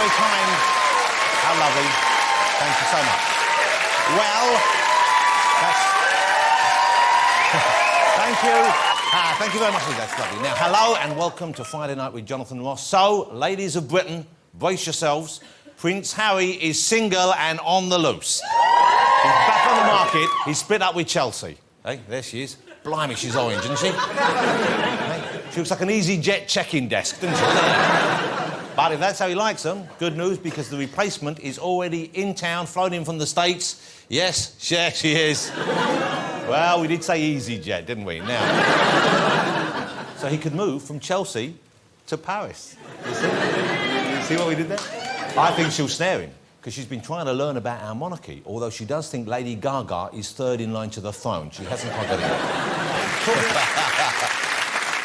very kind. How lovely. Thank you so much. Well, that's... Thank you. Thank you very much. That's lovely. Now, hello and welcome to Friday Night with Jonathan Ross. So, ladies of Britain, brace yourselves. Prince Harry is single and on the loose. He's back on the market. He's split up with Chelsea. Hey, there she is. Blimey, she's orange, isn't she? Hey, she looks like an EasyJet check-in desk, doesn't she? But if that's how he likes them, good news, because the replacement is already in town, flown in from the States. Yes, she is. Well, we did say EasyJet, didn't we? Now... So he could move from Chelsea to Paris. You see? You see what we did there? I think she'll snare him, because she's been trying to learn about our monarchy, although she does think Lady Gaga is third in line to the throne. She hasn't quite got it yet.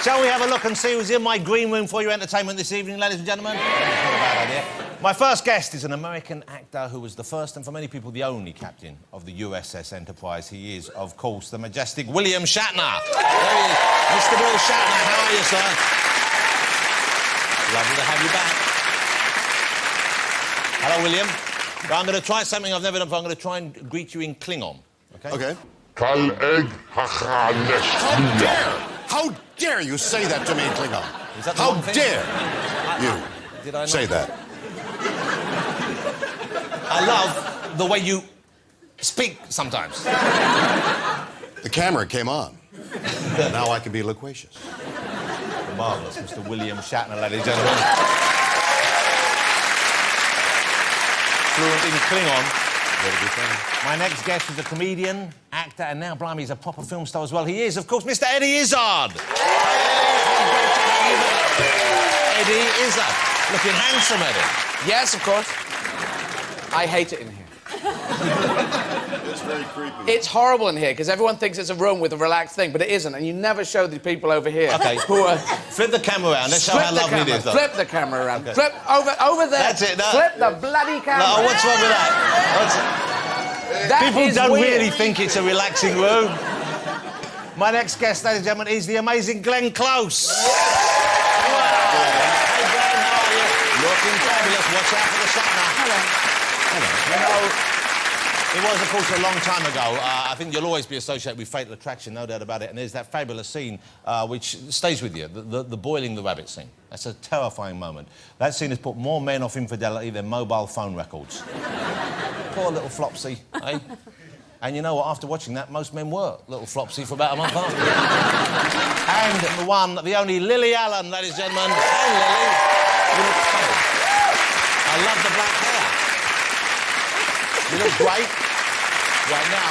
Shall we have a look and see who's in my green room for your entertainment this evening, ladies and gentlemen? Not a bad idea. My first guest is an American actor who was the first and, for many people, the only captain of the USS Enterprise. He is, of course, the majestic William Shatner. There he is. Mr. Bill Shatner, how are you, sir? Lovely to have you back. Hello, William. I'm going to try something I've never done before. I'm going to try and greet you in Klingon, OK? OK. How dare you say that to me in Klingon? Is that the How wrong thing? dare you Did I not say that? I love the way you speak sometimes. The camera came on. Now I can be loquacious. Marvellous, Mr. William Shatner, ladies and gentlemen. Fluent in Klingon. My next guest is a comedian, actor, and now, blimey, he's a proper film star as well. He is, of course, Mr. Eddie Izzard. Eddie Izzard. Looking handsome, Eddie. Yes, of course. I hate it in here. It's very creepy. It's horrible in here because everyone thinks it's a room with a relaxed thing, but it isn't. And you never show the people over here who are... Flip the camera around. Let's show how lovely it is, though. Flip the camera around. Okay. Flip over there. That's it. No. Flip the bloody camera. No, what's wrong with that? People don't really think it's a relaxing room. My next guest, ladies and gentlemen, is the amazing Glenn Close. Hey, Glenn, how are you? Looking fabulous. Watch out for the Shatner. Hello. You know, it was, of course, a long time ago. I think you'll always be associated with Fatal Attraction, no doubt about it. And there's that fabulous scene which stays with you, the boiling the rabbit scene. That's a terrifying moment. That scene has put more men off infidelity than mobile phone records. Poor little Flopsy, eh? And you know what? After watching that, most men were little Flopsy for about a month after. And the one, the only Lily Allen, ladies and gentlemen. Hey, Lily. You look fabulous. I love the black hair. You look great. Right now,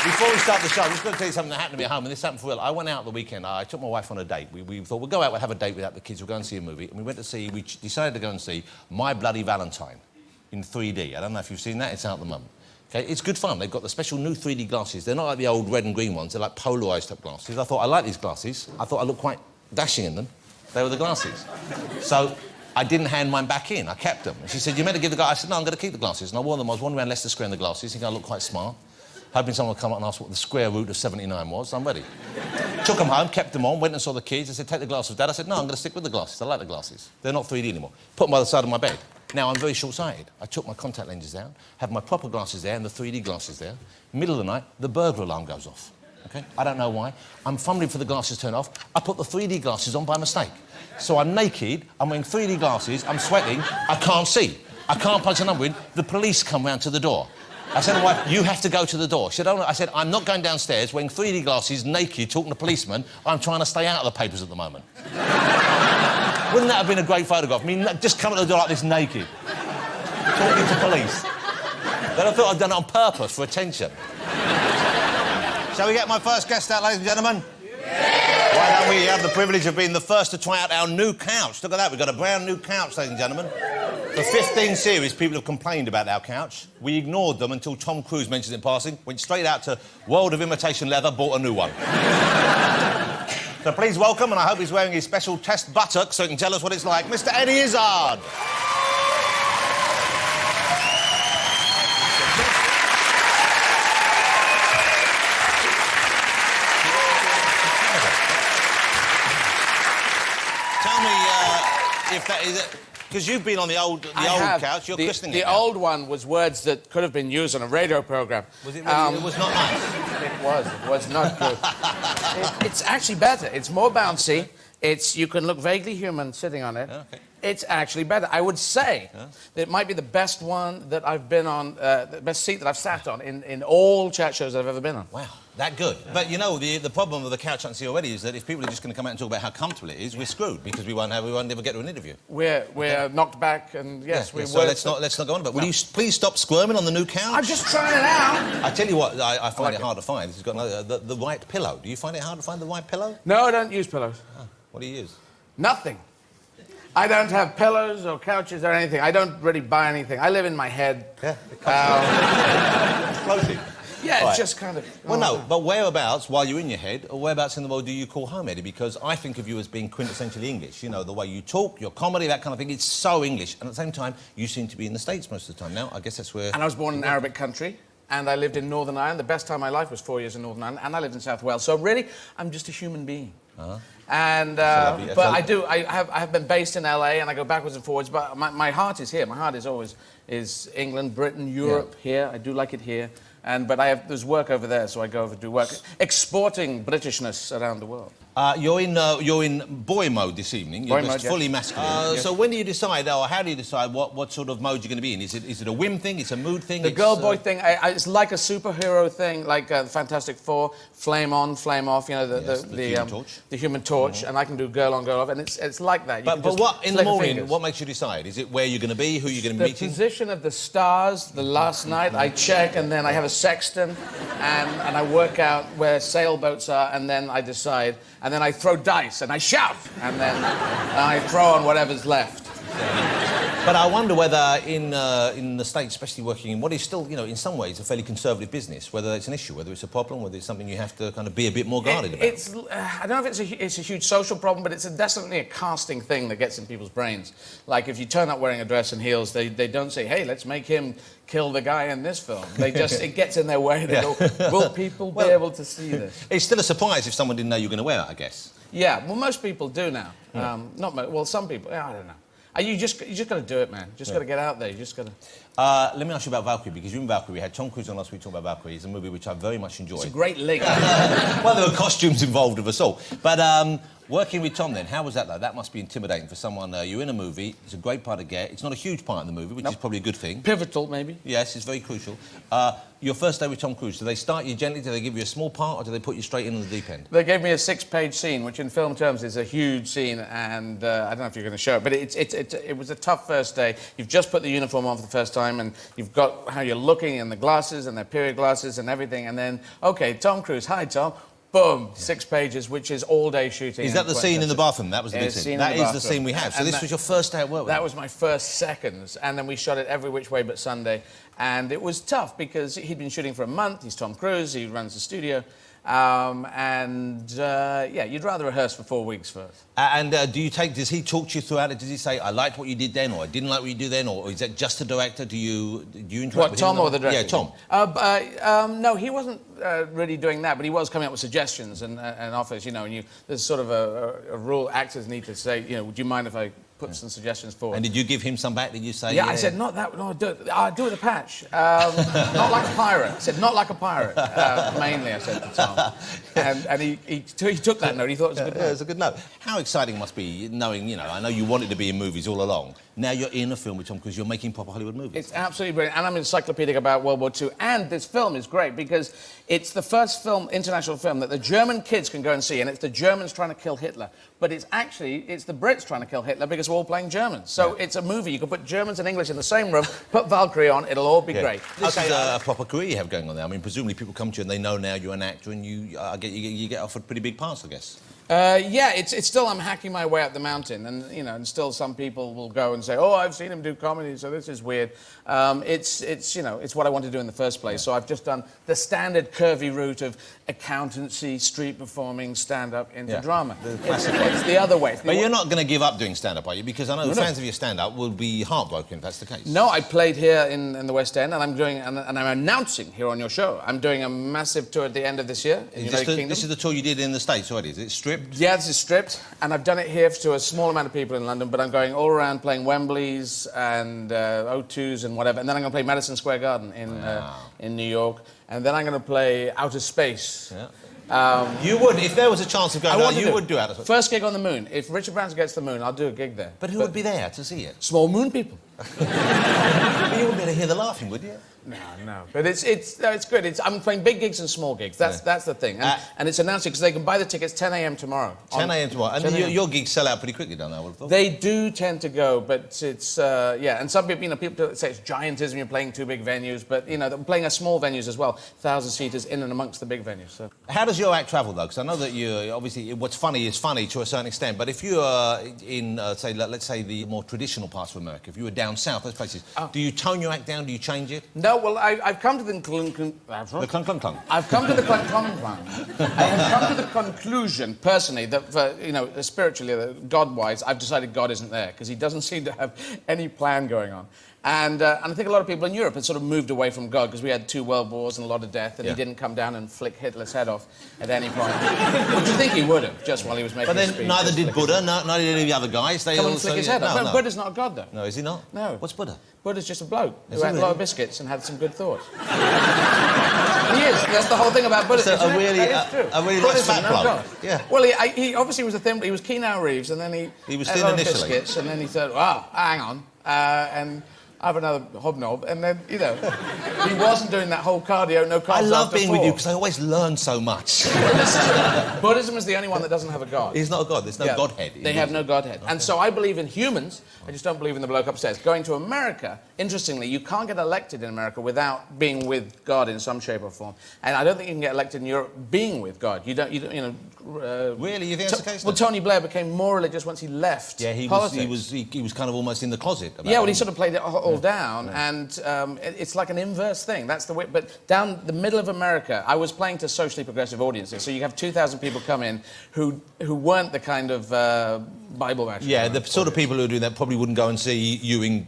before we start the show, I'm just going to tell you something that happened to me at home, and this happened for real. I went out the weekend. I took my wife on a date. We thought, we'll go out, we'll have a date without the kids, we'll go and see a movie. And we decided to go and see My Bloody Valentine in 3D. I don't know if you've seen that. It's out at the moment. Okay, it's good fun. They've got the special new 3D glasses. They're not like the old red and green ones. They're like polarised type glasses. I thought, I like these glasses. I thought I looked quite dashing in them. They were the glasses. So I didn't hand mine back in. I kept them. And she said, you meant to give the guy... I said, no, I'm going to keep the glasses. And I wore them. I was wandering around Leicester Square in the glasses, thinking I looked quite smart. Hoping someone would come up and ask what the square root of 79 was. I'm ready. Took them home, kept them on, went and saw the kids. I said, take the glasses, Dad. I said, no, I'm going to stick with the glasses. I like the glasses. They're not 3D anymore. Put them by the side of my bed. Now, I'm very short-sighted. I took my contact lenses down, have my proper glasses there and the 3D glasses there. Middle of the night, the burglar alarm goes off. OK? I don't know why. I'm fumbling for the glasses to turn off. I put the 3D glasses on by mistake. So I'm naked, I'm wearing 3D glasses, I'm sweating, I can't see. I can't punch a number in. The police come round to the door. I said to my wife, you have to go to the door. She said, oh, no. I said, I'm not going downstairs wearing 3D glasses, naked, talking to policemen. I'm trying to stay out of the papers at the moment. Wouldn't that have been a great photograph? I mean, just come at the door like this naked, talking to police. Then I thought I'd done it on purpose for attention. Shall we get my first guest out, ladies and gentlemen? Yeah. Why don't we have the privilege of being the first to try out our new couch? Look at that, we've got a brand new couch, ladies and gentlemen. For 15 series, people have complained about our couch. We ignored them until Tom Cruise mentioned it in passing, went straight out to World of Imitation Leather, bought a new one. So please welcome, and I hope he's wearing his special test buttock so he can tell us what it's like, Mr. Eddie Izzard. Tell me if that is it. Because you've been on the old couch, you're christening it The now. old one was words that could have been used on a radio program. Was it really? It was not nice. It was not good. It's actually better. It's more bouncy. You can look vaguely human sitting on it. Okay. It's actually better. I would say that it might be the best one that I've been on, the best seat that I've sat on in all chat shows I've ever been on. Wow, that good. But you know, the problem with the couch I see already is that if people are just going to come out and talk about how comfortable it is, we're screwed because we won't ever get to an interview. We're knocked back, and yes, we so were. let's not go on about it. Will you please stop squirming on the new couch? I'm just trying it out. I tell you what, I find it hard to find. It's got the right pillow. Do you find it hard to find the right pillow? No, I don't use pillows. Oh, what do you use? Nothing. I don't have pillows or couches or anything. I don't really buy anything. I live in my head. Yeah, explosive. Yeah, it's just kind of... Well, no, but whereabouts, while you're in your head, or whereabouts in the world do you call home, Eddie? Because I think of you as being quintessentially English. You know, the way you talk, your comedy, that kind of thing. It's so English. And at the same time, you seem to be in the States most of the time now. I guess that's where... And I was born in an Arabic country, and I lived in Northern Ireland. The best time of my life was 4 years in Northern Ireland, and I lived in South Wales. So really, I'm just a human being. And but I have been based in LA, and I go backwards and forwards. But my heart is here. My heart is always England, Britain, Europe. Here, I do like it here. But there's work over there, so I go over to do work, exporting Britishness around the world. You're in boy mode this evening. You're just fully masculine. Yes. So when do you decide, or how do you decide what sort of mode you're going to be in? Is it a whim thing? It's a mood thing? The girl-boy thing, it's like a superhero thing, like Fantastic Four, flame on, flame off, you know, the Human Torch, and I can do girl on, girl off, and it's like that. But what, in the morning, what makes you decide? Is it where you're going to be, who you're going to be meeting? The position of the stars, the last night, I check, and then I have a sextant, and I work out where sailboats are, and then I decide, and then I throw dice, and I shout, and then I throw on whatever's left. But I wonder whether in the States, especially working in what is still, you know, in some ways a fairly conservative business, whether it's an issue, whether it's a problem, whether it's something you have to kind of be a bit more guarded about. I don't know if it's a huge social problem, but it's definitely a casting thing that gets in people's brains. Like if you turn up wearing a dress and heels, they don't say, hey, let's make him kill the guy in this film. They just, it gets in their way. They go, will people be able to see this? It's still a surprise if someone didn't know you were going to wear it, I guess. Yeah, well, most people do now. Well, some people, I don't know. You just got to do it, man. Just got to get out there. You just got to... Let me ask you about Valkyrie, because you're in Valkyrie. We had Tom Cruise on last week talking about Valkyrie. It's a movie which I very much enjoyed. It's a great link. Well, there were costumes involved of us all. But working with Tom then, how was that, though? That must be intimidating for someone. You're in a movie. It's a great part to get. It's not a huge part in the movie, which is probably a good thing. Pivotal, maybe. Yes, it's very crucial. Your first day with Tom Cruise, do they start you gently? Do they give you a small part, or do they put you straight in the deep end? They gave me a 6-page scene, which in film terms is a huge scene, and I don't know if you're going to show it, but it was a tough first day. You've just put the uniform on for the first time, and you've got how you're looking in the glasses and their period glasses and everything, and then, OK, Tom Cruise, hi, Tom. Boom, 6 pages, which is all-day shooting. Is that the scene in the bathroom? That was the big scene. That is the scene we have. So this was your first day at work with That was my first seconds, and then we shot it every which way but Sunday. And it was tough because he'd been shooting for a month. He's Tom Cruise. He runs the studio. Yeah, you'd rather rehearse for 4 weeks first. And does he talk to you throughout it? Does he say, I liked what you did then, or I didn't like what you did then, or is that just the director? Do you interact with Tom him? or the director? Yeah, Tom. No, he wasn't really doing that, but he was coming up with suggestions and offers, you know, and there's sort of a rule actors need to say, you know, would you mind if I put some suggestions forward? And did you give him some back? Did you say... Yeah, I said, not that, no, do it a patch. Not like a pirate. I said, not like a pirate. Mainly, I said to Tom. And he took that note. He thought it was a good note. Yeah, it was a good note. How exciting it must be knowing, you know, I know you wanted to be in movies all along. Now you're in a film with Tom Cruise. You're making proper Hollywood movies. It's absolutely brilliant. And I'm encyclopedic about World War II. And this film is great because it's the first international film that the German kids can go and see. And it's the Germans trying to kill Hitler. But it's the Brits trying to kill Hitler because we're all playing Germans. So it's a movie. You can put Germans and English in the same room, put Valkyrie on, it'll all be great. This is a proper career you have going on there. I mean, presumably people come to you and they know now you're an actor and you get offered pretty big parts, I guess. Yeah, it's still, I'm hacking my way up the mountain, and you know, and still some people will go and say, oh, I've seen him do comedy, so this is weird. It's you know, it's what I want to do in the first place. So I've just done the standard curvy route of accountancy, street performing, stand-up into drama. It's the other way. But you're not going to give up doing stand-up, are you? Because I know fans of your stand-up will be heartbroken if that's the case. No, I played here in the West End, and I'm announcing here on your show. I'm doing a massive tour at the end of this year in the United Kingdom. This is the tour you did in the States already, is it? Strip? stripped? Yeah, this is stripped, and I've done it here to a small amount of people in London, but I'm going all around playing Wembleys and O2s and whatever, and then I'm going to play Madison Square Garden in New York, and then I'm going to play Outer Space. Yeah. You would, if there was a chance of going out, you would do Outer Space. First gig on the moon. If Richard Branson gets the moon, I'll do a gig there. But who would be there to see it? Small moon people. But you wouldn't be able to hear the laughing, would you? No. But it's good. I'm playing big gigs and small gigs. That's the thing. And it's announced because they can buy the tickets 10 a.m. tomorrow. 10 a.m. tomorrow. And your gigs sell out pretty quickly, don't they? I would have thought. They do tend to go, but it's yeah. And some people, people say it's giantism. You're playing two big venues, but they're playing a small venues as well, 1,000-seaters in and amongst the big venues. So. How does your act travel though? Because I know that you obviously what's funny is funny to a certain extent. But if you are in, say, let's say the more traditional parts of America, if you were down south, those places, do you tone your act down? Do you change it? No. Well, I've come to the conclusion. The clunk clunk clunk. I've come to the clunk clunk clunk. I have come to the conclusion, personally, that for, spiritually, God-wise, I've decided God isn't there because He doesn't seem to have any plan going on. And I think a lot of people in Europe had sort of moved away from God because we had 2 world wars and a lot of death, and He didn't come down and flick Hitler's head off at any point. Would you think He would have, just while he was making his speech? But then neither did Buddha, neither did any of the other guys. They come and flick his head off. No, Buddha's not a god, though. No, is he not? No. What's Buddha? Buddha's just a bloke who ate a lot of biscuits and had some good thoughts. He is. That's the whole thing about Buddha. So a really nice fat bloke. Yeah. Well, he obviously was a thin. He was Keanu Reeves, and then he was ate thin a lot initially. of biscuits, and then he thought, "Wow, hang on," and I have another hobnob, and then he wasn't doing that whole cardio, no carbs. I love after being 4. with you because I always learn so much. Buddhism is the only one that doesn't have a god. He's not a god. There's no godhead. They have no godhead. Okay. And so I believe in humans. I just don't believe in the bloke upstairs. Going to America, interestingly, you can't get elected in America without being with God in some shape or form. And I don't think you can get elected in Europe being with God. You don't. Really, you think that's the case? Well, Tony Blair became more religious once he left. Yeah, he was kind of almost in the closet. Yeah, well, he sort of played it all down, and it's like an inverse thing. That's the way. But down the middle of America, I was playing to socially progressive audiences. So you have 2,000 people come in who weren't the kind of Bible bashers. Yeah, the sort of people who are doing that probably wouldn't go and see you in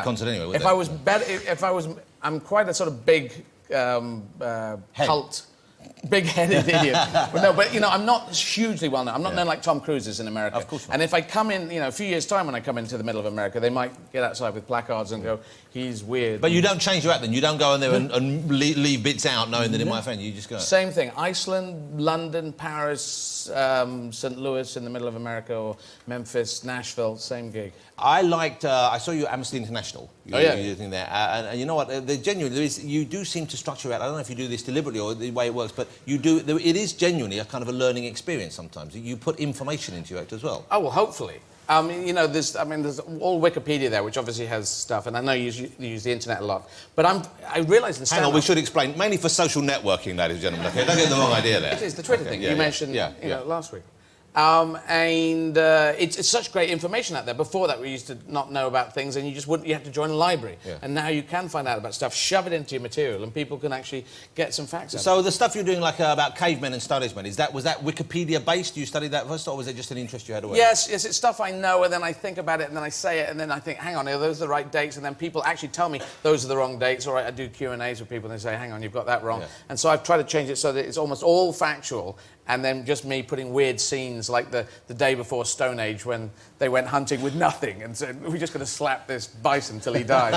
concert anyway. Would they? I'm quite a sort of big cult. Big-headed idiot. But I'm not hugely well known. I'm not known like Tom Cruise is in America. Of course not. And if I come in, a few years' time when I come into the middle of America, they might get outside with placards and go, he's weird. But you don't change your act then? You don't go in there and leave bits out knowing that it might offend you? You just go... Same thing. Iceland, London, Paris, St. Louis in the middle of America, or Memphis, Nashville, same gig. I liked... I saw you at Amnesty International. Oh, yeah. You thing there. And you know what? You do seem to structure your act. I don't know if you do this deliberately or the way it works, but you do... It is genuinely a kind of a learning experience sometimes. You put information into your act as well. Oh, well, hopefully. There's all Wikipedia there, which obviously has stuff, and I know you use the internet a lot. But I realise in stand-up... Hang on, we should explain. Mainly for social networking, ladies and gentlemen. Okay, don't get the wrong idea there. It is the Twitter thing you mentioned last week. And it's such great information out there. Before that, we used to not know about things, and you had to join a library. Yeah. And now you can find out about stuff, shove it into your material, and people can actually get some facts out. So the stuff you're doing, like about cavemen and Stone Agemen, was that Wikipedia-based? You studied that first, or was it just an interest you had away? Yes, it's stuff I know, and then I think about it, and then I say it, and then I think, hang on, are those the right dates? And then people actually tell me those are the wrong dates. All right, I do Q&As with people, and they say, hang on, you've got that wrong. Yeah. And so I've tried to change it so that it's almost all factual, and then just me putting weird scenes like the day before Stone Age when they went hunting with nothing and said, we're just going to slap this bison till he dies.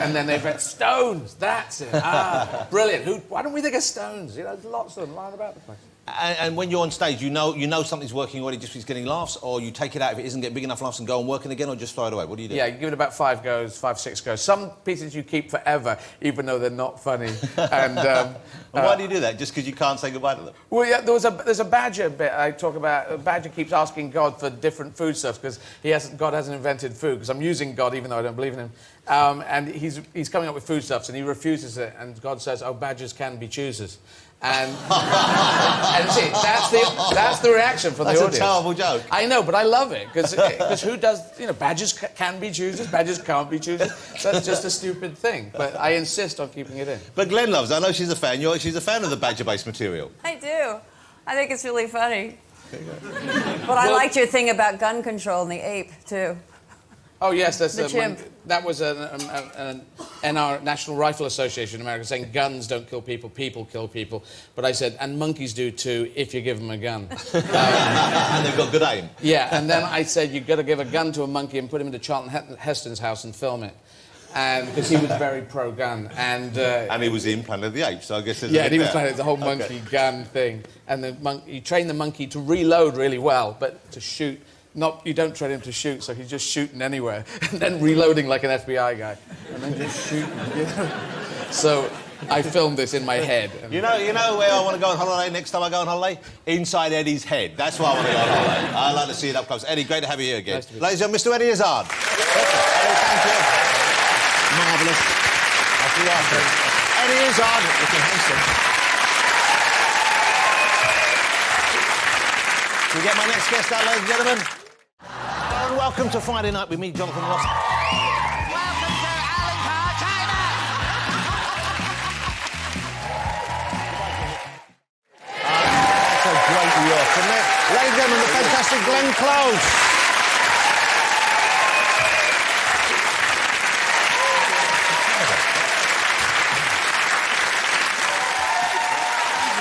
and then they went, stones, that's it. Ah, brilliant. Why don't we think of stones? There's lots of them lying about the place. And when you're on stage, you know something's working already just because it's getting laughs, or you take it out if it isn't getting big enough laughs and go on working again, or just throw it away? What do you do? Yeah, you give it about 5 goes, 5, 6 goes. Some pieces you keep forever, even though they're not funny. And why do you do that? Just because you can't say goodbye to them? Well, yeah, there's a Badger bit I talk about. Badger keeps asking God for different foodstuffs because God hasn't invented food, because I'm using God even though I don't believe in him. And he's coming up with foodstuffs and he refuses it, and God says, oh, badgers can be choosers. And see, that's the reaction from the audience. That's a terrible joke. I know, but I love it, because who does... badgers can be choosers, badgers can't be choosers. That's just a stupid thing, but I insist on keeping it in. But Glenn loves it. I know she's a fan. She's a fan of the badger-based material. I do. I think it's really funny. But I liked your thing about gun control and the ape, too. Oh yes, that's The chimp. that was an NR National Rifle Association in America saying guns don't kill people, people kill people. But I said, and monkeys do too if you give them a gun. And they've got good aim. Yeah, and then I said you've got to give a gun to a monkey and put him into Charlton Heston's house and film it. And because he was very pro-gun, and he was in Planet of the Apes, so I guess there's he was playing the whole monkey gun thing, and you train the monkey to reload really well, but to shoot. You don't train him to shoot, so he's just shooting anywhere, and then reloading like an FBI guy, and then just shooting. You know? So I filmed this in my head. You know where I want to go on holiday next time I go on holiday? Inside Eddie's head. That's where I want to go on holiday. I like to see it up close. Eddie, great to have you here again. Nice to be Ladies and gentlemen, Mr. Eddie Izzard. Eddie, thank you. Marvellous. Off you are. Eddie Izzard, looking handsome. Can we get my next guest out, ladies and gentlemen? And welcome to Friday Night with me, Jonathan Ross. Welcome to Alan Carr, China! That's a great look, isn't it? Ladies and gentlemen, the fantastic Glenn Close.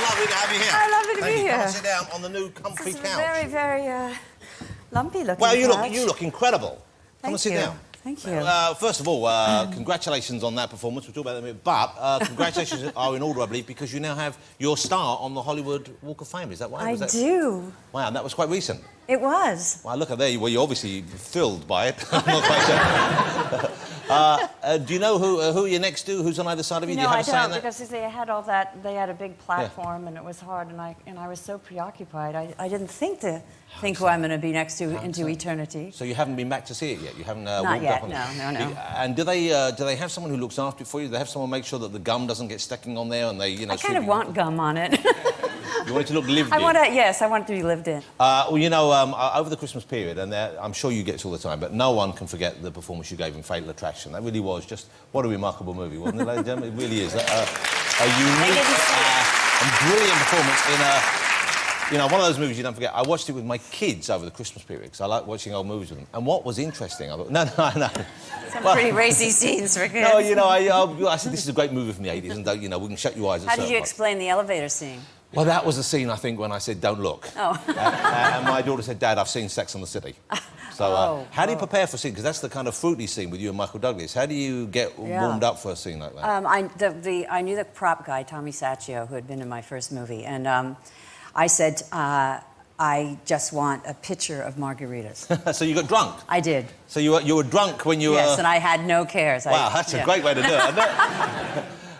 Lovely to have you here. Oh, lovely to Thank be you. here. Come and sit down on the new comfy It's couch. very, very lumpy looking. Well, you couch. look incredible. Come and sit down. Thank you. First of all, congratulations on that performance. We'll talk about that in a minute. But congratulations are in order, I believe, because you now have your star on the Hollywood Walk of Fame. Is that right? I do. Wow, and that was quite recent. It was. Well, look at there. Well, you're obviously thrilled by it. I'm not quite sure. Do you know who you're next to? Who's on either side of you? Do No, you have I a say in don't, that? because they had all that. They had a big platform, and it was hard, and I was so preoccupied. I didn't think who I'm going to be next to into eternity. So you haven't been back to see it yet? You haven't Not walked yet. up on No. And do they have someone who looks after it for you? Do they have someone make sure that the gum doesn't get sticking on there, and they I kind of want gum on it. You want it to look lived in. I want it to be lived in. Well, you know, over the Christmas period, and I'm sure you get this all the time, but no one can forget the performance you gave in Fatal Attraction. That really was just what a remarkable movie, wasn't it, ladies and gentlemen? It really is. A unique and brilliant performance in one of those movies you don't forget. I watched it with my kids over the Christmas period because I like watching old movies with them. And what was interesting, I thought, no. Some pretty racy scenes for kids. No, you know, I said this is a great movie from the 80s, and we can shut your eyes. How did you explain the elevator scene? Well, that was the scene, I think, when I said, don't look. Oh. And my daughter said, Dad, I've seen Sex and the City. So how do you prepare for a scene? Because that's the kind of fruity scene with you and Michael Douglas. How do you get warmed up for a scene like that? I knew the prop guy, Tommy Sacchio, who had been in my first movie, and I said, I just want a pitcher of margaritas. So you got drunk? I did. So you were drunk when you were... Yes, and I had no cares. Wow, that's a great way to do it, isn't it?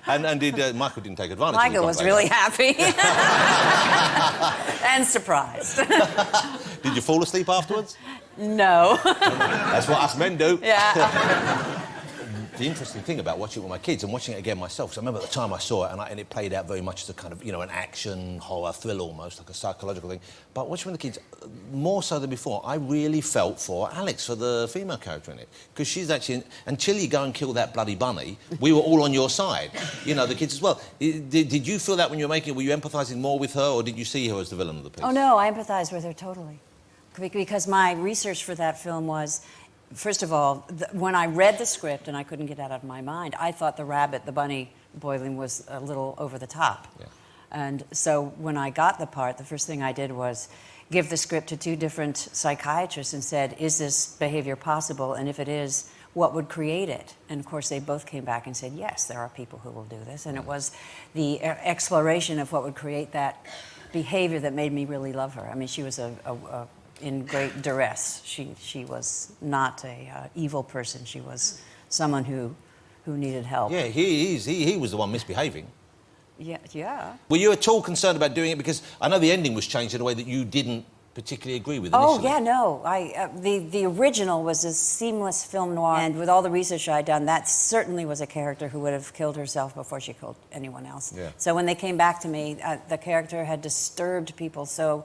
And did Michael didn't take advantage of it? Michael was really happy. And surprised. Did you fall asleep afterwards? No. That's what us men do. Yeah. The interesting thing about watching it with my kids and watching it again myself, so I remember at the time I saw it and it played out very much as a kind of, an action, horror, thriller almost, like a psychological thing. But watching with the kids, more so than before, I really felt for Alex, for the female character in it. Because she's actually, until you go and kill that bloody bunny, we were all on your side. The kids as well. Did you feel that when you were making it? Were you empathising more with her, or did you see her as the villain of the piece? Oh, no, I empathized with her totally. Because my research for that film was... First of all, when I read the script and I couldn't get it out of my mind, I thought the bunny boiling was a little over the top. Yeah. And so when I got the part, the first thing I did was give the script to 2 different psychiatrists and said, is this behavior possible? And if it is, what would create it? And of course, they both came back and said, yes, there are people who will do this. And it was the exploration of what would create that behavior that made me really love her. I mean, she was in great duress. She was not a evil person. She was someone who needed help. Yeah, he was the one misbehaving. Yeah. Were you at all concerned about doing it? Because I know the ending was changed in a way that you didn't particularly agree with initially. Oh, yeah, no. The original was a seamless film noir, and with all the research I'd done, that certainly was a character who would have killed herself before she killed anyone else. Yeah. So when they came back to me, the character had disturbed people so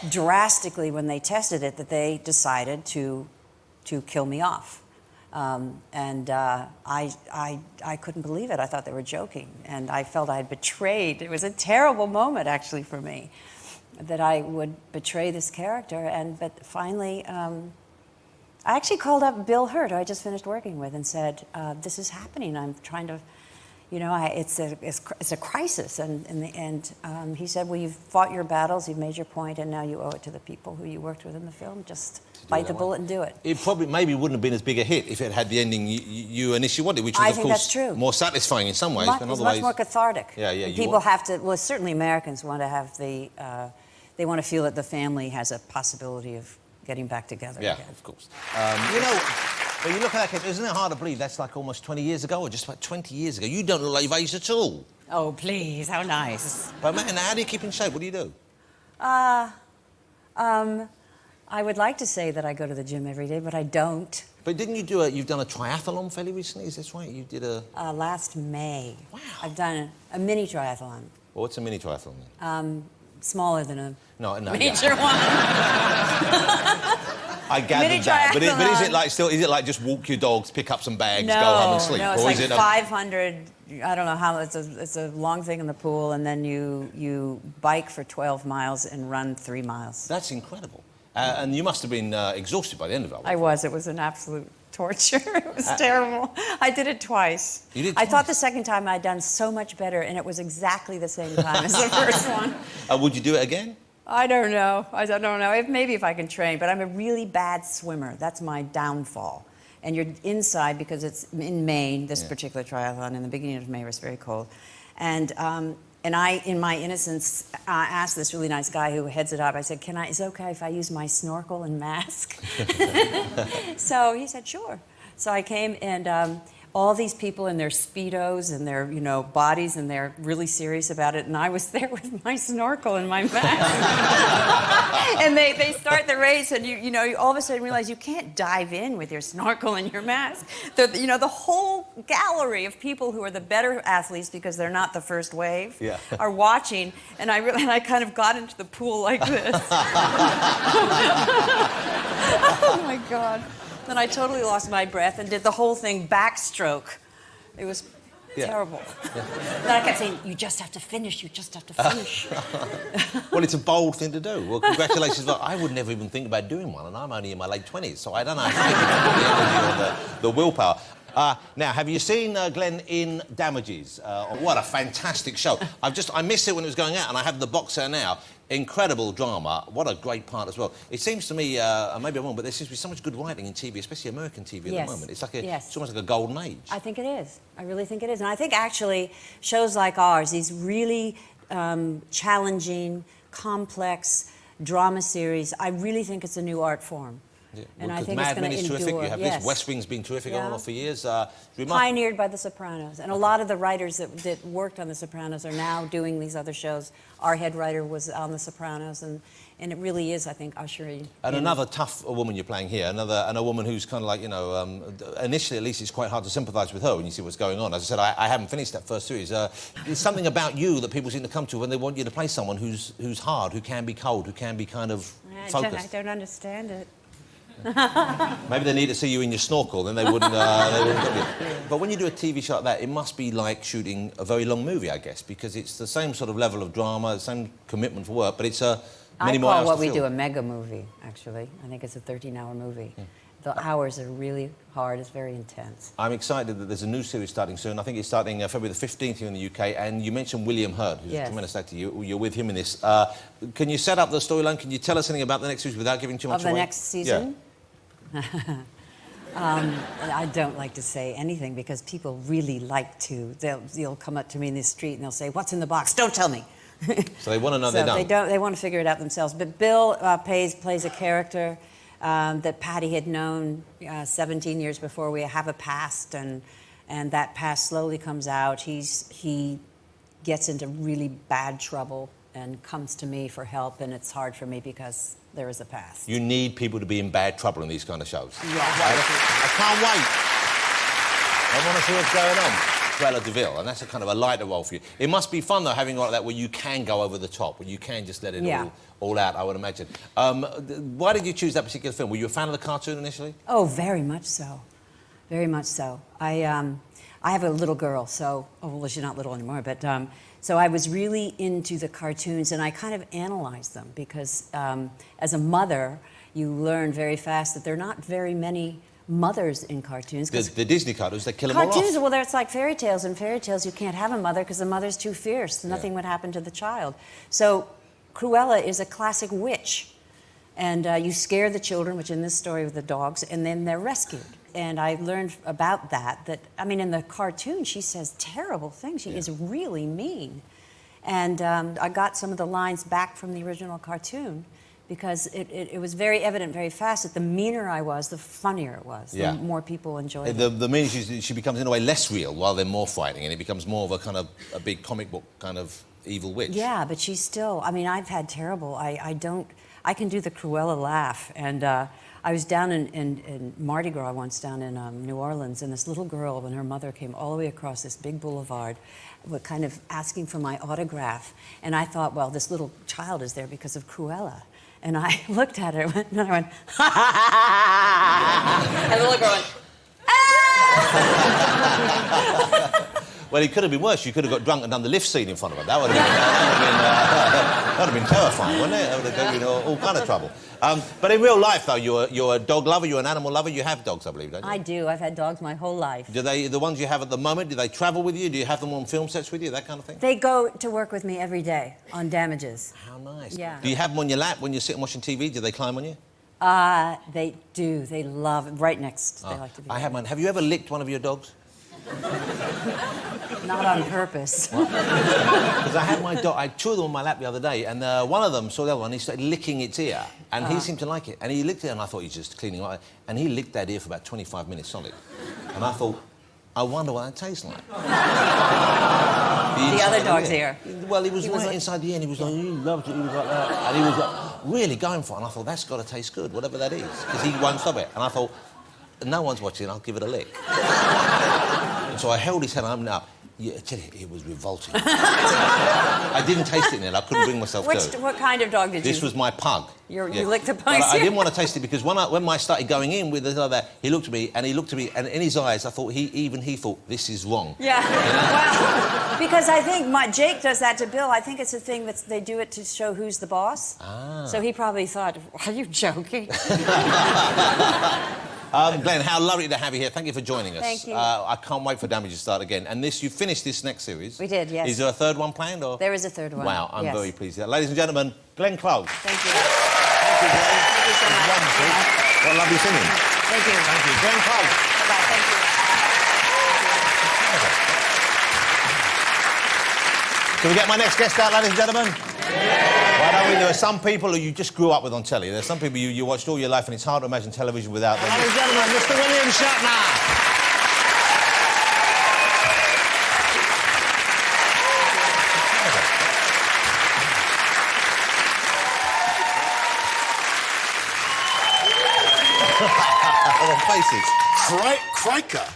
drastically when they tested it that they decided to kill me off. I couldn't believe it. I thought they were joking, and I felt I had betrayed. It was a terrible moment, actually, for me, that I would betray this character. But finally, I actually called up Bill Hurt, who I just finished working with, and said, this is happening. I'm trying to, you know, it's a crisis. And he said, well, you've fought your battles, you've made your point, and now you owe it to the people who you worked with in the film. Just bite the bullet and do it. It probably maybe wouldn't have been as big a hit if it had the ending you initially wanted, which was, I of think course, that's true. more satisfying in some ways, but in It's other much ways... more cathartic. Yeah, yeah. People have to, well, certainly Americans want to have the, they want to feel that the family has a possibility of getting back together Yeah, again. of course. You know, but you look at that case, isn't it hard to believe that's like almost 20 years ago, or just about 20 years ago? You don't look like you've aged at all. Oh, please, how nice. But man, how do you keep in shape? What do you do? I would like to say that I go to the gym every day, but I don't. But didn't you you've done a triathlon fairly recently, is this right? You did a... Last May. Wow. I've done a mini triathlon. Well, what's a mini triathlon then? Smaller than a No, major one. I gathered Mini that. But is triathlon. it like still, is it like just walk your dogs, pick up some bags, No, go home and sleep? no, it's or like is it 500, I don't know how, it's a long thing in the pool, and then you bike for 12 miles and run 3 miles. That's incredible. And you must have been exhausted by the end of it. It was an absolute torture. It was terrible. I did it twice. You did I twice? thought the second time I'd done so much better, and it was exactly the same time as the first one. Would you do it again? I don't know. Maybe if I can train, but I'm a really bad swimmer. That's my downfall. And you're inside because it's in Maine, this particular triathlon, in the beginning of May, it was very cold. And I, in my innocence, asked this really nice guy who heads it up, I said, is it okay if I use my snorkel and mask? So he said, sure. So I came, and all these people in their Speedos and their, you know, bodies, and they're really serious about it, and I was there with my snorkel and my mask. And they start the race, and you know, you all of a sudden realize you can't dive in with your snorkel and your mask. The whole gallery of people who are the better athletes, because they're not the first wave, are watching, and I kind of got into the pool like this. Oh my God. Then I totally lost my breath and did the whole thing backstroke. It was terrible. Then I kept saying, you just have to finish, you just have to finish. Well, it's a bold thing to do. Well, congratulations. Well, I would never even think about doing one, and I'm only in my late 20s, so I don't know how you have the energy or the willpower. Now, have you seen Glenn in Damages? What a fantastic show. I missed it when it was going out, and I have the box set now. Incredible drama. What a great part as well. It seems to me, and maybe I'm wrong, but there seems to be so much good writing in TV, especially American TV at the moment. It's like it's almost like a golden age. I think it is. I really think it is. And I think actually shows like ours, these really challenging, complex drama series, I really think it's a new art form. Yeah. And Well, I think Mad it's Men going is to endure. terrific. You have this. West Wing's been terrific on and off for years. Pioneered by The Sopranos. And a lot of the writers that worked on The Sopranos are now doing these other shows. Our head writer was on The Sopranos, and it really is, I think, ushering. And another tough woman you're playing here, and a woman who's kind of like, you know, initially at least it's quite hard to sympathise with her when you see what's going on. As I said, I haven't finished that first series. There's something about you that people seem to come to when they want you to play someone who's hard, who can be cold, who can be kind of focused. I don't understand it. Maybe they need to see you in your snorkel, then they wouldn't get you. But when you do a TV show like that, it must be like shooting a very long movie, I guess, because it's the same sort of level of drama, the same commitment for work, but it's many more hours I call what to we film. do a mega movie, actually. I think it's a 13-hour movie. The hours are really hard. It's very intense. I'm excited that there's a new series starting soon. I think it's starting February the 15th here in the UK, and you mentioned William Hurt, who's a tremendous actor. You're with him in this. Can you set up the storyline? Can you tell us anything about the next series without giving too much away? Of the next season? Yeah. I don't like to say anything because people really like to. They'll come up to me in the street and they'll say, "What's in the box? Don't tell me." So they want to know So they don't. They want to figure it out themselves. But Bill plays a character that Patty had known 17 years before. We have a past, and that past slowly comes out. He gets into really bad trouble and comes to me for help, and it's hard for me because there is a past. You need people to be in bad trouble in these kind of shows. Yeah. I can't wait. I want to see what's going on. Cruella de Vil, and that's a kind of a lighter role for you. It must be fun, though, having one like that where you can go over the top, where you can just let it all out, I would imagine. Why did you choose that particular film? Were you a fan of the cartoon initially? Oh, very much so. Very much so. I have a little girl, so... Oh, well, she's not little anymore, but... So I was really into the cartoons, and I kind of analyzed them because as a mother, you learn very fast that there are not very many mothers in cartoons. The Disney cartoons, they kill them all Cartoons, off. well, it's like fairy tales. In fairy tales, you can't have a mother because the mother's too fierce. Nothing would happen to the child. So Cruella is a classic witch. And you scare the children, which in this story with the dogs, and then they're rescued. And I learned about that, I mean, in the cartoon, she says terrible things. She is really mean. And I got some of the lines back from the original cartoon because it was very evident very fast that the meaner I was, the funnier it was, the more people enjoyed it. The meaning she becomes, in a way, less real while they're more fighting, and it becomes more of a kind of a big comic book kind of evil witch. Yeah, but she's still, I mean, I've had terrible, I can do the Cruella laugh. And I was down in Mardi Gras once down in New Orleans, and this little girl and her mother came all the way across this big boulevard, kind of asking for my autograph. And I thought, well, this little child is there because of Cruella. And I looked at her and I went, ha ha ha ha ha. And the little girl went, ah! Well, it could have been worse. You could have got drunk and done the lift scene in front of her. That would have been terrifying, wouldn't it? That would have been all kind of trouble. But in real life, though, you're a dog lover, you're an animal lover. You have dogs, I believe, don't you? I do. I've had dogs my whole life. Do they, the ones you have at the moment, do they travel with you? Do you have them on film sets with you, that kind of thing? They go to work with me every day on Damages. How nice. Yeah. Do you have them on your lap when you're sitting watching TV? Do they climb on you? They do. They love it. Right next. They like to be. I have mine. Have you ever licked one of your dogs? Not on purpose. Because I had my dog, I had two of them on my lap the other day, and one of them saw the other one, he started licking its ear, and he seemed to like it. And he licked it, and I thought he's just cleaning it, and he licked that ear for about 25 minutes solid. And I thought, I wonder what that tastes like. The other dog's ear. Well, he was right inside the ear, and he was like, he loved it, he was like that. And he was like, really going for it, and I thought, that's got to taste good, whatever that is, because he won't stop it. And I thought, no one's watching, I'll give it a lick. And so I held his head up. Yeah, it was revolting. I didn't taste it in it. I couldn't bring myself to it. What kind of dog did you? This was my pug. You licked the pug's I didn't want to taste it because when I started going in with it like that, he looked at me, and in his eyes, I thought he thought, this is wrong. Yeah. Well, because I think Jake does that to Bill. I think it's a thing that they do it to show who's the boss. Ah. So he probably thought, are you joking? Glenn, how lovely to have you here. Thank you for joining us. Thank you. I can't wait for Damage to start again. And you finished this next series. We did, yes. Is there a third one planned? Or? There is a third one. Wow, I'm very pleased with that. Ladies and gentlemen, Glenn Close. Thank you. Thank you, Glenn. Thank you so much. Wonderful. What lovely singing. Thank you. Thank you. Glenn Close. Bye-bye. Thank you. Can we get my next guest out, ladies and gentlemen? Why don't we? There are some people who you just grew up with on telly. There are some people you watched all your life, and it's hard to imagine television without them. Ladies and gentlemen, Mr. William Shatner. Faces.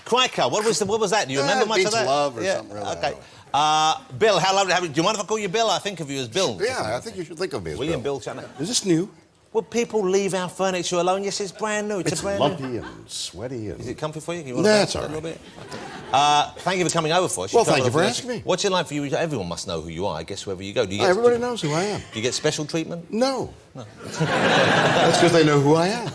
Crikey. What was that? Do you remember much of that? Love or something. Really, okay. Bill, how lovely to have you. Do you mind if I call you Bill? I think of you as Bill. Yeah, I think you should think of me as William Bill Shatner. Is this new? Will people leave our furniture alone? Yes, it's brand new. It's a brand lumpy new. and sweaty. And... Is it comfy for you? You Nah, it's all right. A little bit? Thank you for coming over for us. Well, thank you for asking me. What's it like for you? Everyone must know who you are, I guess, wherever you go. Do you get, everybody knows who I am. Do you get special treatment? No. That's because they know who I am.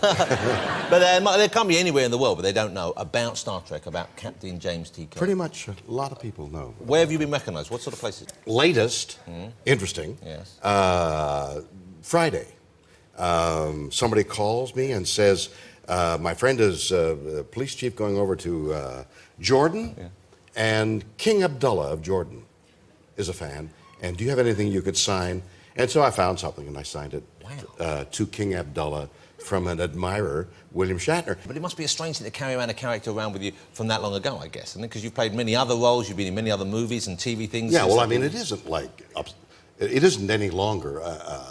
But they can't be anywhere in the world, but they don't know about Star Trek, about Captain James T. Kirk. Pretty much a lot of people know. Where have you been recognised? What sort of places? Latest, interesting, yes. Friday. Somebody calls me and says, my friend is a police chief going over to Jordan, and King Abdullah of Jordan is a fan, and do you have anything you could sign? And so I found something, and I signed it to King Abdullah from an admirer, William Shatner. But it must be a strange thing to carry around a character around with you from that long ago, I guess, isn't it? Because you've played many other roles, you've been in many other movies and TV things. Yeah, well, I mean, it isn't like... It isn't any longer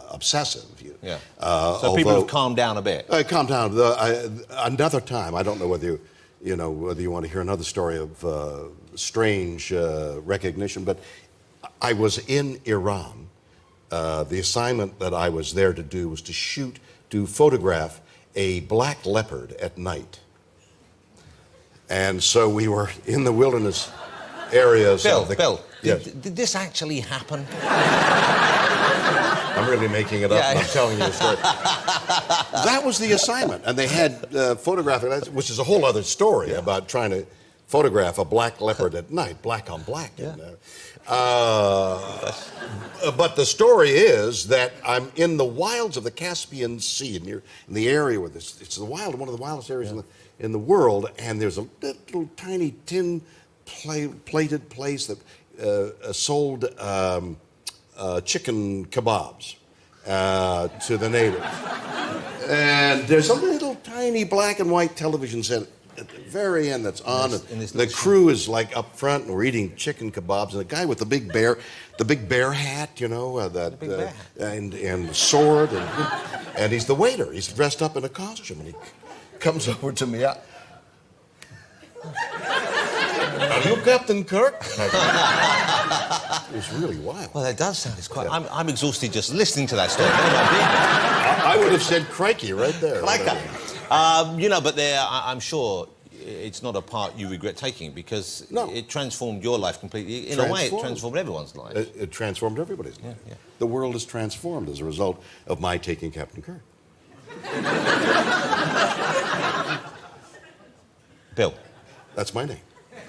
obsessive. Yeah. So people have calmed down a bit. Calmed down. Another time, I don't know whether whether you want to hear another story of strange recognition, but I was in Iran. The assignment that I was there to do was to photograph a black leopard at night. And so we were in the wilderness areas. Bill, Yes. Did this actually happen? I'm really making it up, and I'm telling you a story. That was the assignment, and they had photographic, which is a whole other story about trying to photograph a black leopard at night, black on black. Yeah. But the story is that I'm in the wilds of the Caspian Sea, in the area where it's one of the wildest areas in the world, and there's a little tiny tin plated place that sold chicken kebabs to the natives. And there's a little tiny black and white television set at the very end that's on. The crew is like up front, and we're eating chicken kebabs. And the guy with the big bear hat, you know, and the sword, and he's the waiter. He's dressed up in a costume, and he comes over to me. Are you Captain Kirk? It was really wild. Well, that does sound. It's quite. I'm exhausted just listening to that story. I would have said crikey right there. You know, but I'm sure it's not a part you regret taking because it transformed your life completely. In a way, it transformed everyone's life. It transformed everybody's life. Yeah. The world is transformed as a result of my taking Captain Kirk. Bill. That's my name.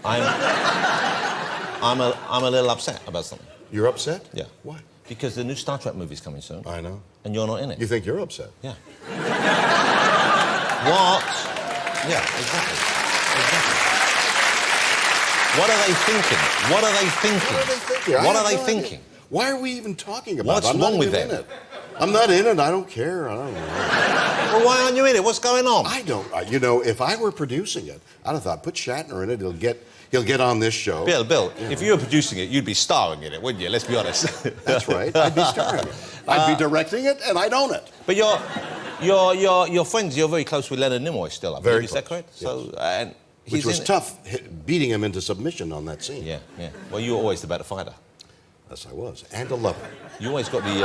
I'm a little upset about something. You're upset? Yeah. Why? Because the new Star Trek movie's coming soon. I know. And you're not in it. You think you're upset? Yeah. What? Yeah, exactly. What are they thinking? What are they thinking? Why are we even talking about it? What's wrong with them? I'm not in it. I don't care. I don't know. Well, why aren't you in it? What's going on? I don't. You know, if I were producing it, I'd have thought, put Shatner in it. He'll get on this show. Bill, if you were producing it, you'd be starring in it, wouldn't you? Let's be honest. That's right. I'd be starring it. I'd be directing it, and I'd own it. But your friends, you're very close with Leonard Nimoy still, I believe. Is that correct? Yes. So, and which was tough, beating him into submission on that scene. Yeah. Well, you were always the better fighter. Yes, I was. And a lover. You always got the...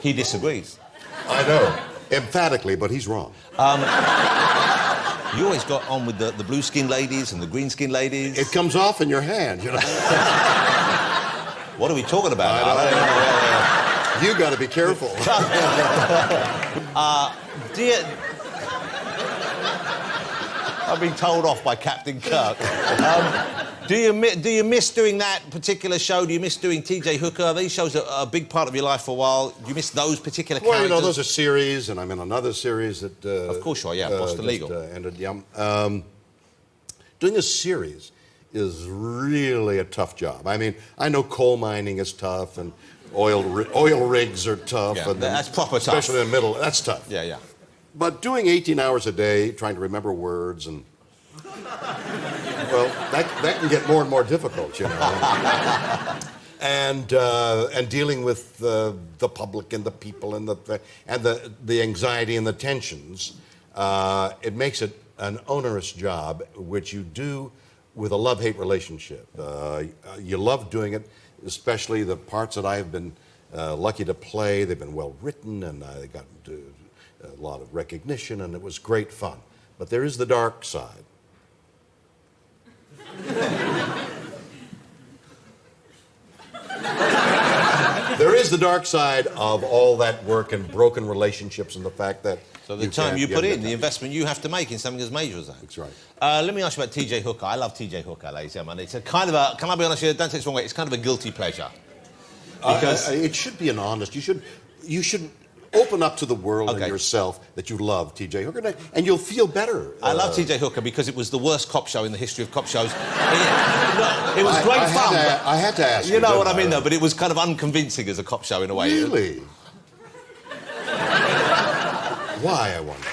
He disagrees. I know. Emphatically, but he's wrong. You always got on with the blue-skinned ladies and the green-skinned ladies. It comes off in your hand, you know. What are we talking about? I don't know. You got to be careful. I'm being told off by Captain Kirk. Do you miss doing that particular show? Do you miss doing T.J. Hooker? These shows are a big part of your life for a while. Do you miss those particular characters? Well, you know, those are series, and I'm in another series that... of course you are, yeah, Boston Legal. Ended, doing a series is really a tough job. I mean, I know coal mining is tough, and oil rigs are tough. Yeah, and that's proper tough. Especially in the middle, that's tough. Yeah. But doing 18 hours a day, trying to remember words, and... Well, that can get more and more difficult, you know. And dealing with the public and the people and the anxiety and the tensions, it makes it an onerous job, which you do with a love-hate relationship. You love doing it, especially the parts that I've been lucky to play. They've been well written, and I got a lot of recognition, and it was great fun. But there is the dark side. There is the dark side of all that work and broken relationships and the fact that... So the time you put in, the investment you have to make in something as major as that. That's right. Let me ask you about T.J. Hooker. I love T.J. Hooker, ladies and gentlemen. It's a kind of a... Can I be honest with you? Don't take it the wrong way. It's kind of a guilty pleasure. Because... it should be an honest... You should open up to the world and yourself that you love T.J. Hooker, and you'll feel better. I love T.J. Hooker because it was the worst cop show in the history of cop shows. It was great fun. I had to ask you. You know what I mean, though? But it was kind of unconvincing as a cop show in a way. Really? Why, I wonder?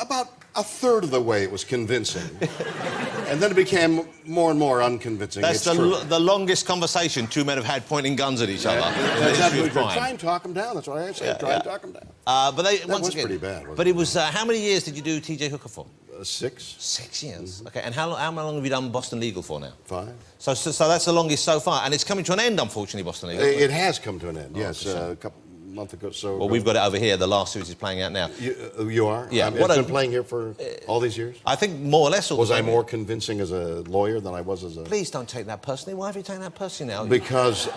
About a third of the way it was convincing. And then it became more and more unconvincing. That's the longest conversation two men have had pointing guns at each other. Try and talk them down. That's what I say. Try and talk them down. But that was pretty bad. But it was... how many years did you do T.J. Hooker for? 6. 6 years. Okay, and how long have you done Boston Legal for now? 5. So that's the longest so far, and it's coming to an end, unfortunately, Boston Legal. It has come to an end. Yes, month ago. So Well, we've got it over here. The last series is playing out now. You are? Yeah. It's been playing here for all these years? I think more or less. Was I more convincing as a lawyer than I was as a... Please don't take that personally. Why have you taken that personally now? Because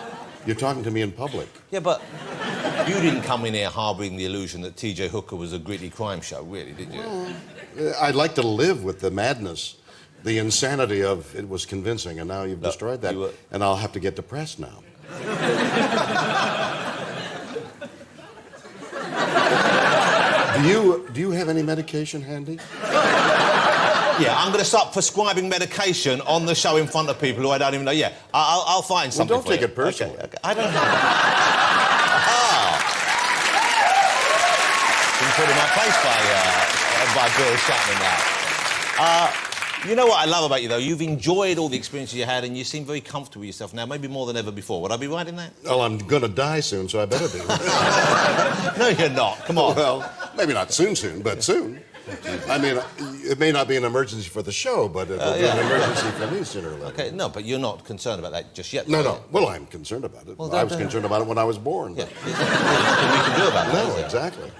you're talking to me in public. Yeah, but you didn't come in here harbouring the illusion that T.J. Hooker was a gritty crime show, really, did you? Well, I'd like to live with the madness, the insanity of it was convincing, and now you've destroyed that, and I'll have to get depressed now. Do you have any medication handy? Yeah, I'm going to start prescribing medication on the show in front of people who I don't even know. Yeah, I'll find something. Well, don't take it personally. Okay. I don't know. Been put in my place by Bill Shatner now. You know what I love about you, though? You've enjoyed all the experiences you had, and you seem very comfortable with yourself now, maybe more than ever before. Would I be right in that? Well, I'm going to die soon, so I better be. No, you're not. Come on. Well, maybe not soon, but soon. I mean, it may not be an emergency for the show, but it will be an emergency for me sooner or later. Okay, no, but you're not concerned about that just yet. No. Well, I'm concerned about it. Well, I was concerned about it when I was born. Yeah. There's nothing we can do about that. No, exactly.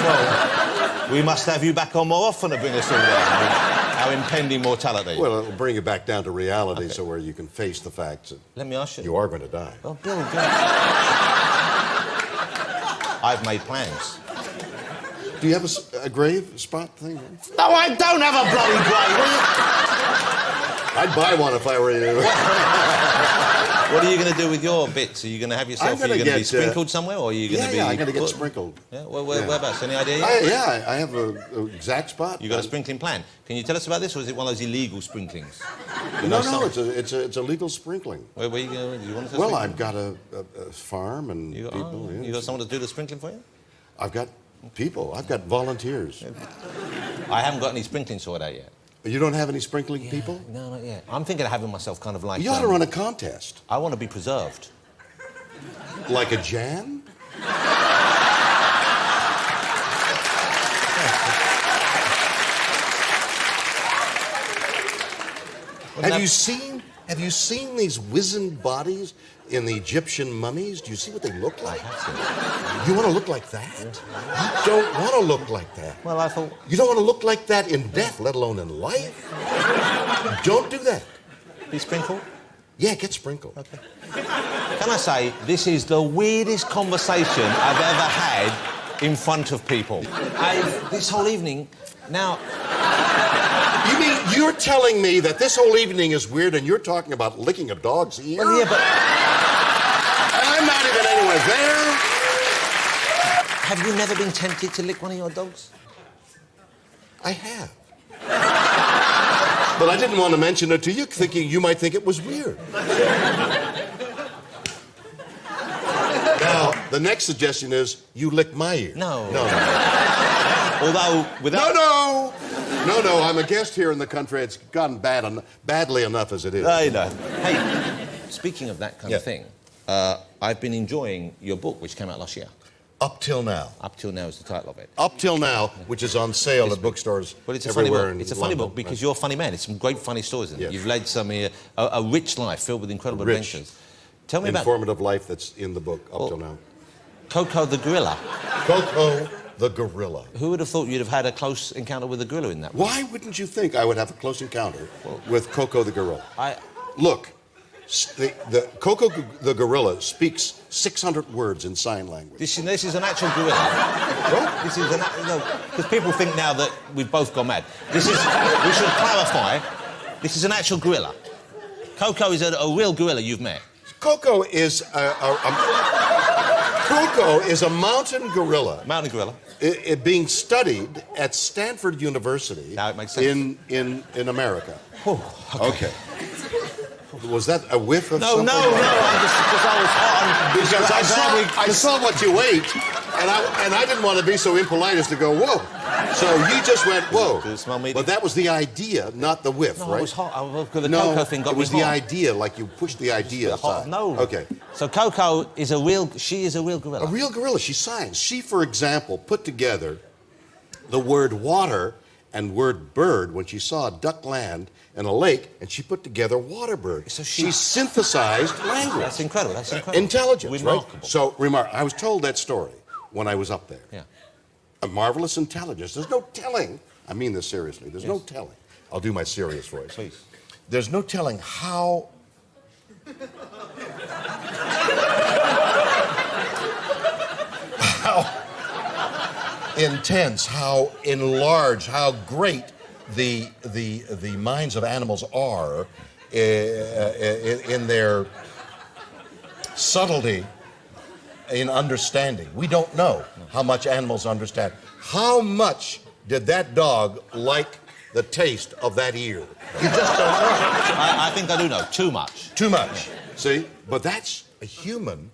Well, we must have you back on more often to bring us all down. Our impending mortality. Well, it'll bring you back down to reality, so where you can face the facts that Let me ask you. you are going to die. Well, Bill, I've made plans. Do you have a grave spot thing? No, I don't have a bloody grave. I'd buy one if I were you. What are you going to do with your bits? Are you going to have yourself? Are you going to be sprinkled somewhere, or are you going to be? Yeah, I'm going to get sprinkled. Yeah, whereabouts? Any idea? Yet? I have an exact spot. You got a sprinkling plan? Can you tell us about this, or is it one of those illegal sprinklings? No, it's a legal sprinkling. Where are you going? Do you want to? Well, I've got a farm and you got, people. You got someone to do the sprinkling for you? I've got people. I've got volunteers. I haven't got any sprinkling sorted out yet. You don't have any sprinkling people? No, not yet. I'm thinking of having myself kind of like... You ought to run a contest. I want to be preserved. Like a jam? Have you seen these wizened bodies in the Egyptian mummies? Do you see what they look like? I have seen it. You want to look like that? You don't want to look like that. Well, I thought... You don't want to look like that in death, let alone in life. Don't do that. Be sprinkled? Yeah, get sprinkled. Okay. Can I say, this is the weirdest conversation I've ever had in front of people. This whole evening, now... You mean you're telling me that this whole evening is weird and you're talking about licking a dog's ear? Well, yeah, but... And I'm not even anywhere there. Have you never been tempted to lick one of your dogs? I have. But I didn't want to mention it to you, thinking you might think it was weird. Now, the next suggestion is you lick my ear. No. No. Although, without... No, I'm a guest here in the country. It's gotten badly enough as it is. I know. Hey, speaking of that kind of thing, I've been enjoying your book, which came out last year. Up Till Now. Up Till Now is the title of it. Up Till Now, which is on sale at bookstores Well, it's a everywhere funny book. It's a funny book because you're a funny man. It's some great funny stories in it. Yes. You've led a rich life filled with incredible adventures. Tell me about informative life that's in the book, Up Till Now. Coco the gorilla. Coco the gorilla. Who would have thought you'd have had a close encounter with a gorilla in that book? Why wouldn't you think I would have a close encounter with Coco the gorilla? Look, the Coco the gorilla speaks 600 words in sign language. This is an actual gorilla. What? This is because people think now that we've both gone mad. We should clarify. This is an actual gorilla. Coco is a real gorilla you've met. Coco is a mountain gorilla. Mountain gorilla. It being studied at Stanford University. Now it makes sense. in America. Oh, Okay. Was that a whiff of something? No. Because I saw what you ate, and I didn't want to be so impolite as to go, whoa. So you just went, whoa. Did it smell meaty? But that was the idea, not the whiff, right? No, it was hot. The Coco thing got me it was the idea, like you pushed the idea aside. No. Okay. So Coco is a real gorilla. A real gorilla. She's science. She, for example, put together the word water and word bird when she saw a duck land in a lake, and she put together waterbird. So she synthesized language. That's incredible. That's incredible. Intelligence, Remarkable. right? So, I was told that story when I was up there. Yeah. A marvelous intelligence. There's no telling. I mean this seriously. There's no telling. I'll do my serious voice. Please. There's no telling how intense, how enlarged, how great the minds of animals are in their subtlety in understanding. We don't know how much animals understand. How much did that dog like the taste of that ear? You just don't know. I think I do know. Too much. Too much. See? But that's a human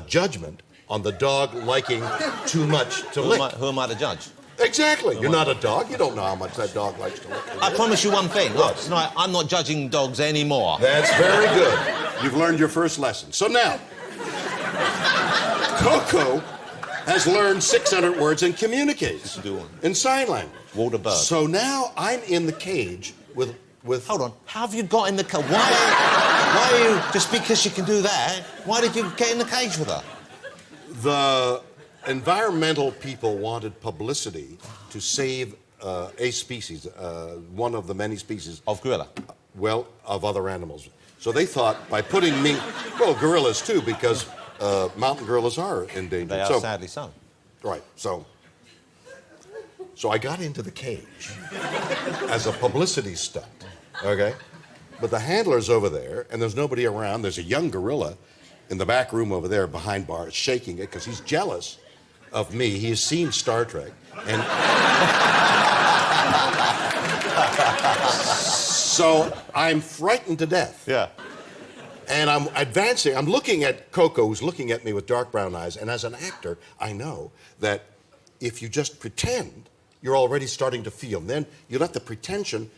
judgment on the dog liking too much to lick. Who am I to judge? Exactly. You're not a dog. You don't know how much that dog likes to lick. I promise you one thing. Look, tonight, I'm not judging dogs anymore. That's very good. You've learned your first lesson. So now, Coco has learned 600 words and communicates in sign language. Water bird. So now I'm in the cage with... Hold on. How have you got in the cage? Why are you... Just because you can do that, why did you get in the cage with her? The environmental people wanted publicity to save a species, one of the many species. Of gorilla? Well, of other animals. So they thought by putting me... Well, gorillas too, because mountain gorillas are endangered. They are, sadly so. Right, so I got into the cage as a publicity stunt, okay? But the handler's over there, and there's nobody around. There's a young gorilla in the back room over there behind bars, shaking it because he's jealous of me. He has seen Star Trek, and so I'm frightened to death. Yeah. And I'm advancing. I'm looking at Coco, who's looking at me with dark brown eyes. And as an actor, I know that if you just pretend, you're already starting to feel. And then you let the pretension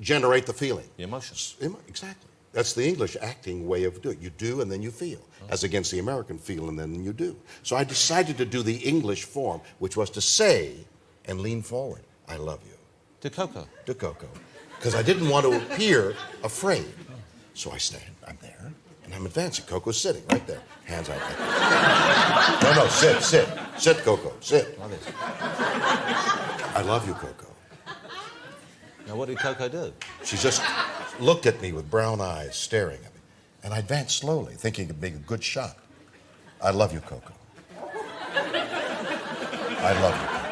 generate the feeling. The emotions. Exactly. That's the English acting way of doing it. You do and then you feel, as against the American feel and then you do. So I decided to do the English form, which was to say and lean forward, I love you. To Coco? To Coco. Because I didn't want to appear afraid. So I stand, I'm there, and I'm advancing. Coco's sitting right there, hands out like that. No, sit. Sit, Coco, sit. I love you, Coco. Now, what did Coco do? She just looked at me with brown eyes, staring at me. And I advanced slowly, thinking it'd be a good shot. I love you, Coco. I love you, Coco.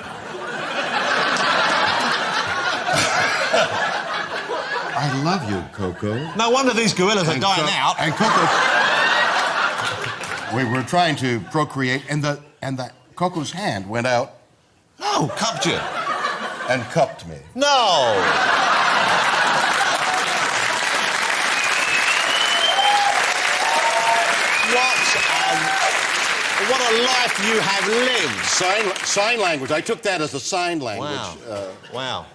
I love you, Coco. No wonder these gorillas are dying out. And Coco... We were trying to procreate, and the Coco's hand went out... Oh, cupped you. And cupped me. No! What a life you have lived. Sign language. I took that as a sign language. Wow. Wow.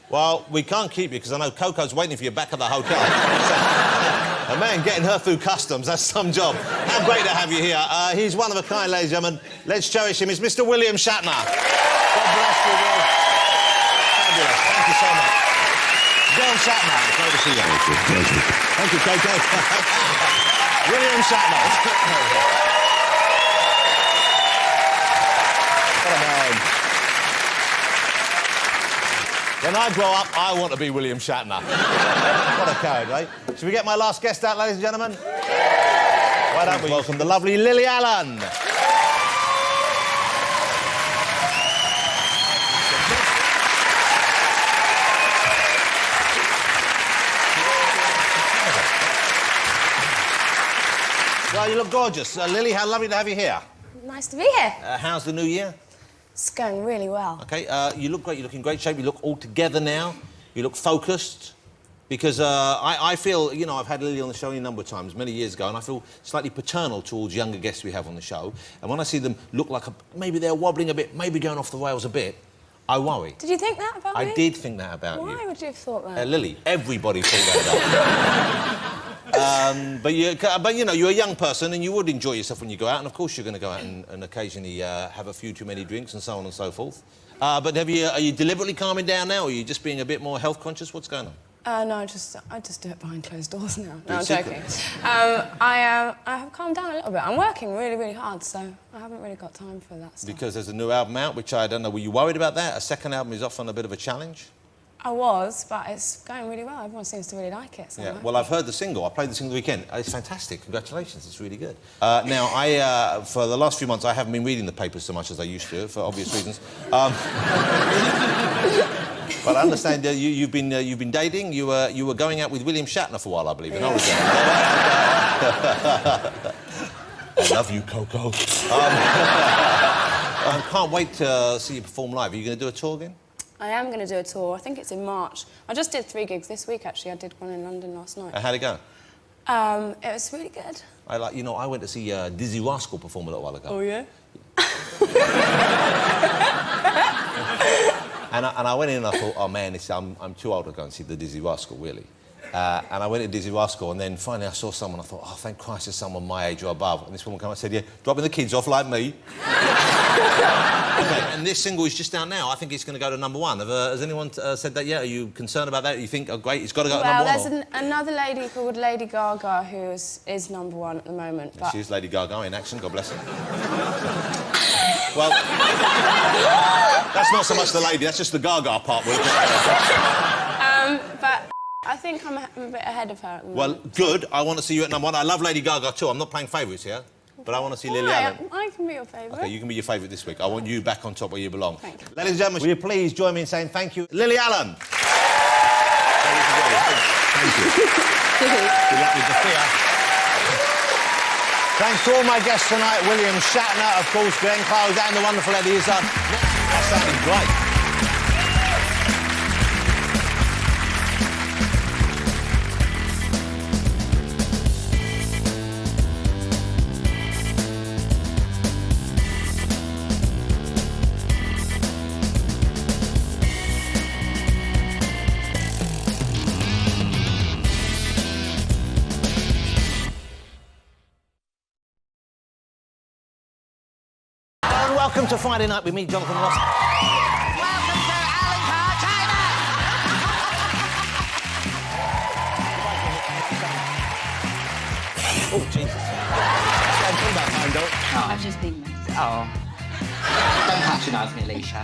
Well, we can't keep you because I know Coco's waiting for you back at the hotel. A man getting her through customs, that's some job. How great to have you here. He's one of a kind, ladies and gentlemen. Let's cherish him. It's Mr. William Shatner. God bless you, Will. Fabulous. Thank you so much. John Shatner. It's great to see you. Thank you, Coco. William Shatner. What a man. When I grow up, I want to be William Shatner. What a character, eh? Should we get my last guest out, ladies and gentlemen? Why don't we welcome the lovely Lily Allen. Well, you look gorgeous. Lily, how lovely to have you here. Nice to be here. How's the new year? It's going really well. Okay, you look great. You look in great shape. You look all together now. You look focused. Because I feel, you know, I've had Lily on the show a number of times, many years ago, and I feel slightly paternal towards younger guests we have on the show. And when I see them look like maybe they're wobbling a bit, maybe going off the rails a bit, I worry. Did you think that about me? I did think that about you. Why would you have thought that? Lily, everybody thought that about you. But you know, you're a young person and you would enjoy yourself when you go out, and of course you're going to go out and occasionally have a few too many drinks and so on and so forth. But are you deliberately calming down now, or are you just being a bit more health conscious? What's going on? No, I just do it behind closed doors now. No, I'm secret. joking. I have calmed down a little bit. I'm working really, really hard, so I haven't really got time for that stuff. Because there's a new album out, which I don't know, were you worried about that? A second album is often a bit of a challenge. I was, but it's going really well. Everyone seems to really like it. So Yeah, well, I've heard the single. I played the single the weekend. It's fantastic. Congratulations. It's really good. Now, for the last few months, I haven't been reading the papers so much as I used to, for obvious reasons. But I understand you've been dating. You were going out with William Shatner for a while, I believe. Yeah. I love you, Coco. I can't wait to see you perform live. Are you going to do a tour again? I am going to do a tour. I think it's in March. I just did 3 gigs this week, actually. I did one in London last night. How'd it go? It was really good. I went to see Dizzy Rascal perform a little while ago. Oh, yeah? And I went in and I thought, oh man, I'm too old to go and see the Dizzy Rascal, really. And I went to Dizzy Rascal, and then finally I saw someone. I thought, oh, thank Christ, there's someone my age or above. And this woman came and said, yeah, dropping the kids off like me. Okay, and this single is just out now. I think it's going to go to #1. Has anyone said that yet? Are you concerned about that? You think, oh, great, it's got to go to #1? Well, there's another lady called Lady Gaga who is #1 at the moment. But... She's Lady Gaga in action, God bless her. Well, that's not so much the lady, that's just the Gaga part. But I think I'm a bit ahead of her at the moment. Well, good. I want to see you at #1. I love Lady Gaga too. I'm not playing favourites here, but I want to see Lily Allen. I can be your favourite. OK, you can be your favourite this week. I want you back on top where you belong. Thank you. Ladies and gentlemen, will you please join me in saying thank you, Lily Allen? Thank you. Good luck with the fear. Thanks to all my guests tonight, William Shatner, of course, Glenn Close, and the wonderful Eddie Izzard. That sounded great. Welcome to Friday Night with me, Jonathan Ross. Welcome to Alan Carr, China! Oh, Jesus. That's what about time, don't. I've just been... Oh. Don't patronise me, Alicia.